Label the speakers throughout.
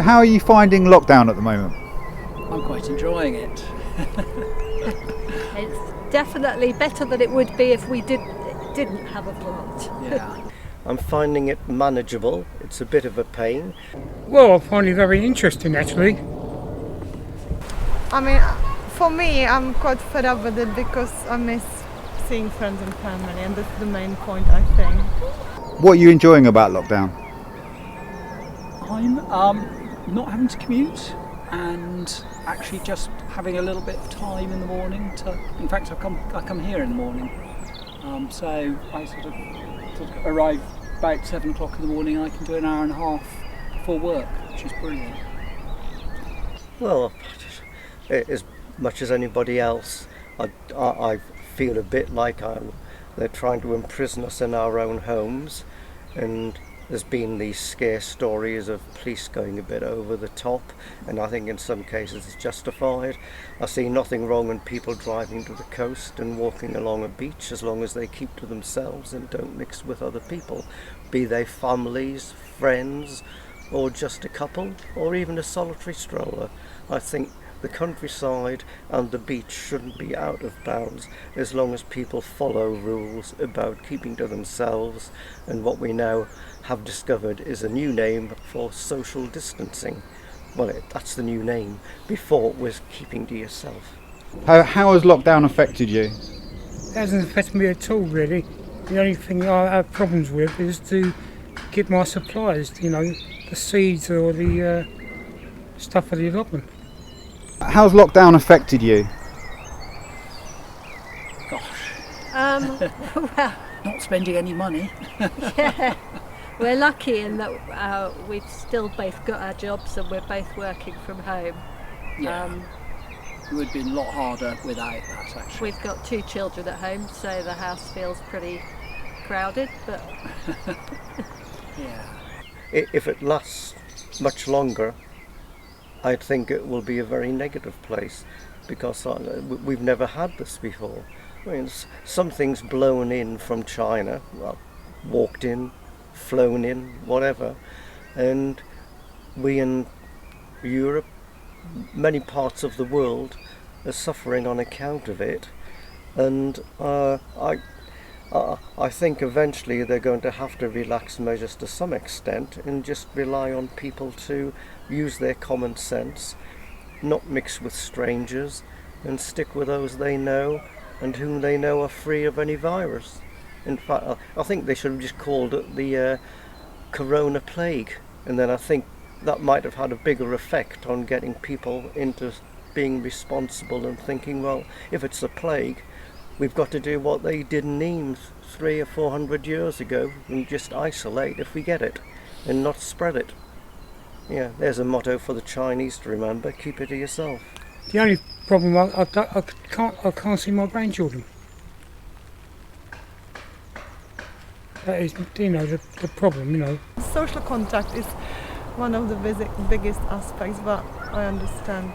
Speaker 1: How are you finding lockdown at the moment?
Speaker 2: I'm quite enjoying it.
Speaker 3: It's definitely better than it would be if we didn't have a plant.
Speaker 2: Yeah.
Speaker 4: I'm finding it manageable. It's a bit of a pain.
Speaker 5: Well, I find it very interesting actually.
Speaker 6: I mean, for me, I'm quite fed up with it because I miss seeing friends and family, and that's the main point, I think.
Speaker 1: What are you enjoying about lockdown?
Speaker 2: I'm not having to commute and actually just having a little bit of time in the morning to. In fact, I come here in the morning, so I sort of arrive about 7 o'clock in the morning. And I can do an hour and a half before work, which is brilliant.
Speaker 4: Well, as much as anybody else, I feel a bit like they're trying to imprison us in our own homes, and there's been these scare stories of police going a bit over the top, and I think in some cases it's justified. I see nothing wrong in people driving to the coast and walking along a beach as long as they keep to themselves and don't mix with other people, be they families, friends, or just a couple, or even a solitary stroller. I think the countryside and the beach shouldn't be out of bounds as long as people follow rules about keeping to themselves, and what we now have discovered is a new name for social distancing. Well, that's the new name. Before it was keeping to yourself.
Speaker 1: How has lockdown affected you?
Speaker 5: It hasn't affected me at all really. The only thing I have problems with is to get my supplies, the seeds or the stuff for the allotment.
Speaker 1: How's lockdown affected you?
Speaker 2: Gosh,
Speaker 3: Well,
Speaker 2: not spending any money.
Speaker 3: yeah, we're lucky in that we've still both got our jobs and we're both working from home.
Speaker 2: Yeah. It would have been a lot harder without that, actually.
Speaker 3: We've got 2 children at home, so the house feels pretty crowded, but
Speaker 2: Yeah.
Speaker 4: If it lasts much longer, I think it will be a very negative place, because we've never had this before. I mean, something's blown in from China, well, walked in, flown in, whatever, and we in Europe, many parts of the world, are suffering on account of it, and I think eventually they're going to have to relax measures to some extent and just rely on people to use their common sense, not mix with strangers, and stick with those they know and whom they know are free of any virus. In fact, I think they should have just called it the Corona Plague, and then I think that might have had a bigger effect on getting people into being responsible and thinking, well, if it's a plague, we've got to do what they did in Nimes 300 or 400 years ago and just isolate if we get it and not spread it. Yeah, there's a motto for the Chinese to remember: keep it to yourself.
Speaker 5: The only problem I can't see my grandchildren. That is, the problem.
Speaker 6: Social contact is one of the biggest aspects, but I understand.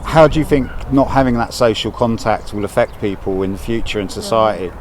Speaker 1: How do you think not having that social contact will affect people in the future in society?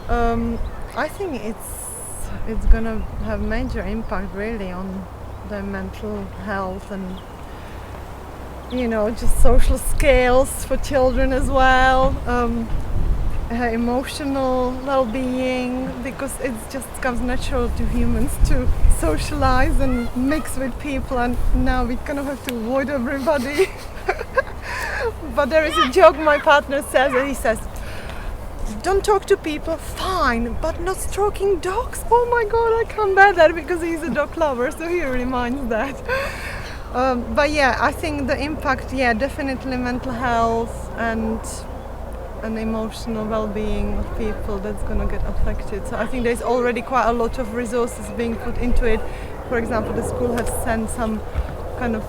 Speaker 6: I think it's gonna have major impact really on their mental health and just social skills for children as well, emotional well-being, because it just comes natural to humans to socialize and mix with people, and now we kind of have to avoid everybody. But there is a joke my partner says, and he says, don't talk to people, fine, but not stroking dogs. Oh my god, I can't bear that, because he's a dog lover, so he really minds that. But yeah, I think the impact, definitely mental health and emotional well-being of people, that's going to get affected. So I think there's already quite a lot of resources being put into it. For example, the school has sent some kind of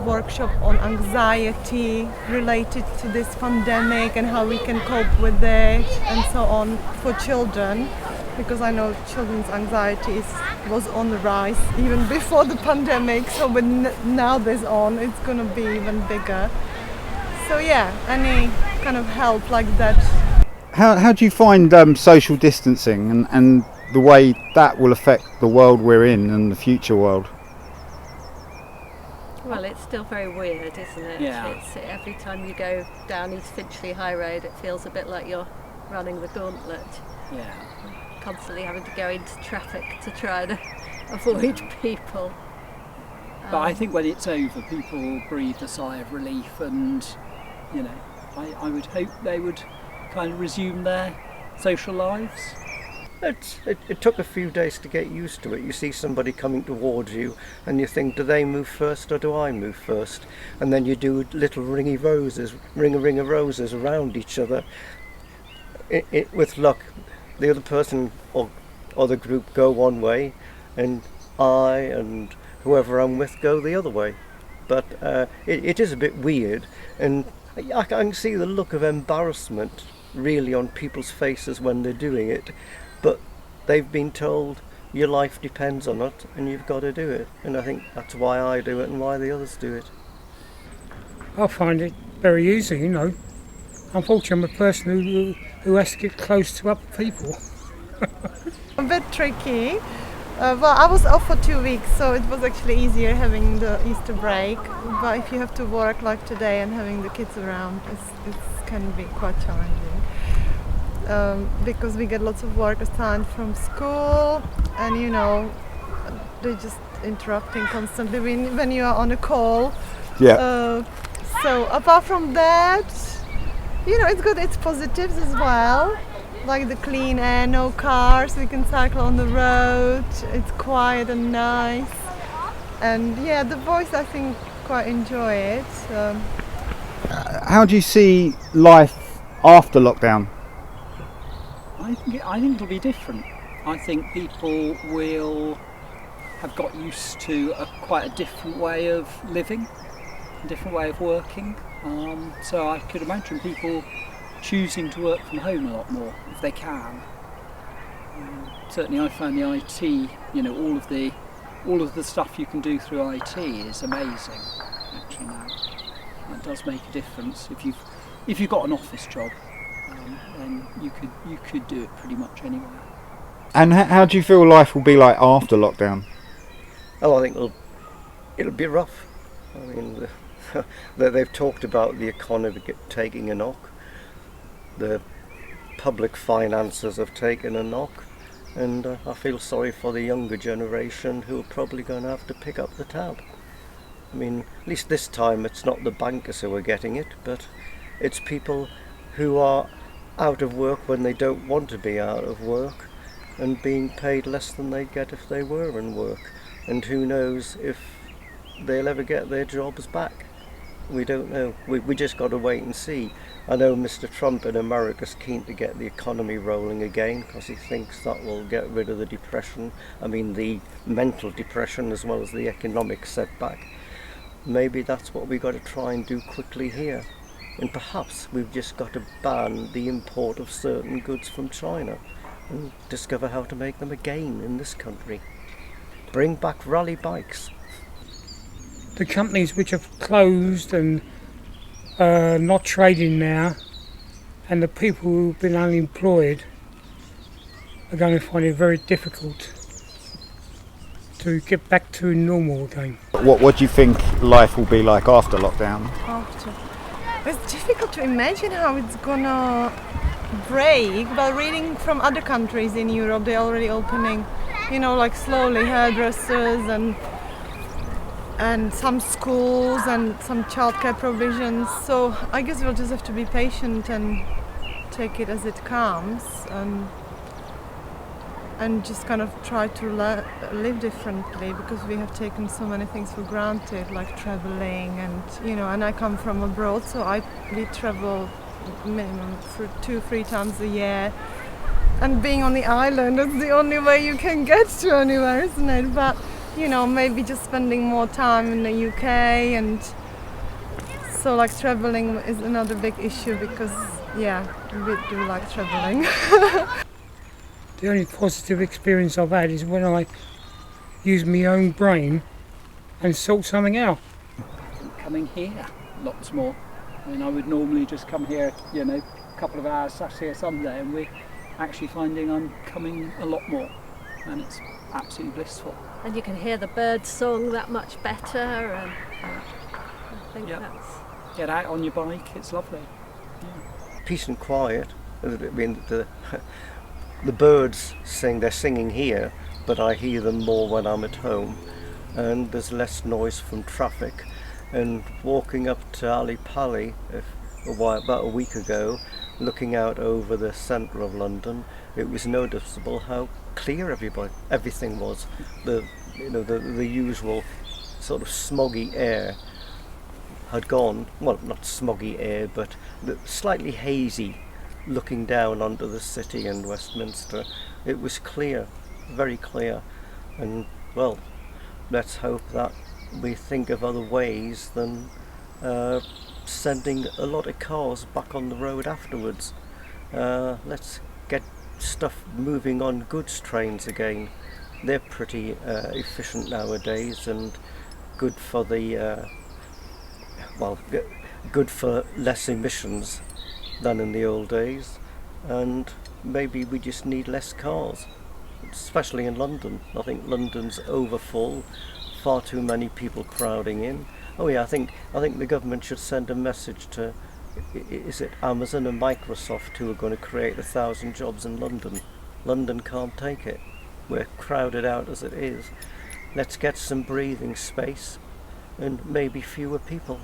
Speaker 6: workshop on anxiety related to this pandemic and how we can cope with it and so on for children, because I know children's anxiety was on the rise even before the pandemic, so when now this on, it's going to be even bigger. So yeah, any kind of help like that.
Speaker 1: How do you find social distancing and the way that will affect the world we're in and the future world?
Speaker 3: Well, it's still very weird, isn't it?
Speaker 2: Yeah.
Speaker 3: It's every time you go down East Finchley High Road, it feels a bit like you're running the gauntlet.
Speaker 2: Yeah.
Speaker 3: Constantly having to go into traffic to try and avoid people.
Speaker 2: But I think when it's over, people breathe a sigh of relief, and you know, I would hope they would kind of resume their social lives.
Speaker 4: It took a few days to get used to it. You see somebody coming towards you and you think, do they move first or do I move first? And then you do little ring of roses around each other. With luck, the other person or the group go one way and I and whoever I'm with go the other way. But it is a bit weird, and I can see the look of embarrassment really on people's faces when they're doing it. But they've been told your life depends on it and you've got to do it. And I think that's why I do it and why the others do it.
Speaker 5: I find it very easy, you know. Unfortunately, I'm a person who has to get close to other people.
Speaker 6: A bit tricky. Well, I was off for 2 weeks, so it was actually easier having the Easter break. But if you have to work like today and having the kids around, it can be quite challenging. Because we get lots of work assigned from school, and you know, they're just interrupting constantly when you are on a call.
Speaker 1: Yeah.
Speaker 6: So apart from that, you know, it's good. It's positives as well, like the clean air, no cars, we can cycle on the road. It's quiet and nice, and yeah, the boys I think quite enjoy it.
Speaker 1: How do you see life after lockdown?
Speaker 2: I think it'll be different. I think people will have got used to quite a different way of living, a different way of working. So I could imagine people choosing to work from home a lot more if they can. Certainly, I find the IT, you know, all of the stuff you can do through IT is amazing. Actually, now that does make a difference. If you've got an office job, then you could do it pretty much anywhere.
Speaker 1: And how do you feel life will be like after lockdown?
Speaker 4: Oh, I think it'll be rough. I mean, they've talked about the economy taking a knock. The public finances have taken a knock, and I feel sorry for the younger generation who are probably going to have to pick up the tab. I mean, at least this time it's not the bankers who are getting it, but it's people who are out of work when they don't want to be out of work and being paid less than they'd get if they were in work. And who knows if they'll ever get their jobs back. We don't know. We just got to wait and see. I know Mr. Trump in America's keen to get the economy rolling again because he thinks that will get rid of the depression. I mean the mental depression as well as the economic setback. Maybe that's what we've got to try and do quickly here. And perhaps we've just got to ban the import of certain goods from China and discover how to make them again in this country. Bring back rally bikes.
Speaker 5: The companies which have closed and not trading now, and the people who've been unemployed are going to find it very difficult to get back to normal again.
Speaker 1: What do you think life will be like after lockdown?
Speaker 6: It's difficult to imagine how it's gonna break, but reading from other countries in Europe, they're already opening, you know, like slowly hairdressers and some schools and some childcare provisions. So I guess we'll just have to be patient and take it as it comes, and just kind of try to live differently, because we have taken so many things for granted, like traveling, and you know, and I come from abroad, so we travel minimum for 2-3 times a year, and being on the island is the only way you can get to anywhere, isn't it? But you know, maybe just spending more time in the UK, and so like traveling is another big issue, because yeah, we do like traveling.
Speaker 5: The only positive experience I've had is when I use my own brain and sort something out.
Speaker 2: Coming here, lots more. I mean, I would normally just come here, you know, a couple of hours Saturday or Sunday, and we're actually finding I'm coming a lot more, and it's absolutely blissful.
Speaker 3: And you can hear the bird song that much better, and I think
Speaker 2: Yep.
Speaker 3: that's
Speaker 2: Get out on your bike, it's lovely.
Speaker 4: Peace and quiet. I mean, the birds sing, they're singing here, but I hear them more when I'm at home, and there's less noise from traffic. And walking up to Ali Pali about a week ago, looking out over the centre of London, it was noticeable how clear everything was. The usual sort of smoggy air had gone. Well, not smoggy air, but slightly hazy, looking down onto the city and Westminster. It was clear, very clear, and well, let's hope that we think of other ways than sending a lot of cars back on the road afterwards. Let's get stuff moving on goods trains again. They're pretty efficient nowadays and good for the good for less emissions than in the old days, and maybe we just need less cars, especially in London. I think London's overfull, far too many people crowding in. Oh yeah, I think the government should send a message to, is it Amazon and Microsoft, who are going to create 1,000 jobs in London. London can't take it. We're crowded out as it is. Let's get some breathing space and maybe fewer people.